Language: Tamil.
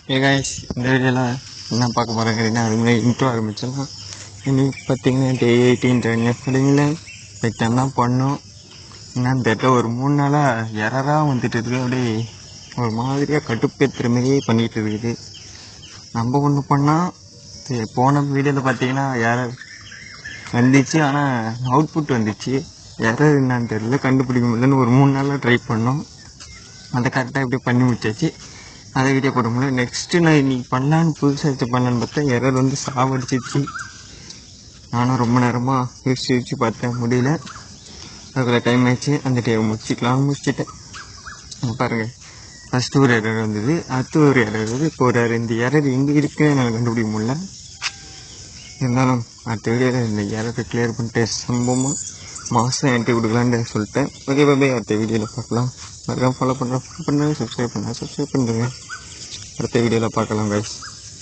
கைஸ், இந்த வீடியோவில் என்ன பார்க்க போகிறேங்கிறீங்கன்னா அது முன்னாடி இன்ட்ரோ ஆரம்பிச்சிடலாம். இன்னைக்கு பார்த்தீங்கன்னா டே 18 எப்படிங்கள எக்ஸாம் தான் பண்ணோம். என்னன்னு தெரியல, ஒரு 3 நாளாக எரராக வந்துட்டு இருக்குது. அப்படியே ஒரு மாதிரியாக கட்டுப்பேற்றுற மாதிரியே பண்ணிகிட்டு இருக்குது. நம்ம ஒன்று பண்ணால் போன வீடியோவில் பார்த்தீங்கன்னா எரர் வந்துச்சு, ஆனால் அவுட்புட் வந்துச்சு. எரர் என்னான்னு தெரியல, கண்டுபிடிக்க முடியலன்னு ஒரு 3 நாளாக ட்ரை பண்ணோம். அதை கரெக்டாக இப்படி பண்ணி முடிச்சாச்சு. அதை வீடியோ போட முடியல. நெக்ஸ்ட்டு நான் இன்றைக்கி பண்ணலான்னு புதுசாக பண்ணலான்னு பார்த்தா எரர் வந்து சாவடிச்சிச்சு. நானும் ரொம்ப நேரமாக யோசிச்சு பார்த்தேன், முடியல. அதுக்குள்ள டைம் ஆயிடுச்சு. அந்த டைம் முடிச்சிட்டேன். பாருங்கள், ஃபஸ்ட்டு ஒரு எரர் வந்தது, அடுத்து ஒரு எரர் வருது, இப்போ ஒரு எரர். இந்த எரர் எங்கே இருக்குன்னு என்னால் கண்டுபிடிக்க முடியல. இருந்தாலும் அடுத்த வீடியோவில் இந்த எரரை கிளியர் பண்ணிட்டு சம்பவமாக மாதம் என்கிட்ட கொடுக்கலான்னு சொல்லிட்டேன். ஓகே பாய், அடுத்த வீடியோவில் பார்க்கலாம். மறக்காம ஃபாலோ பண்ணுறேன், சப்ஸ்கிரைப் பண்ணுறேன். அடுத்த வீடியோவில் பார்க்கலாம் கைஸ்.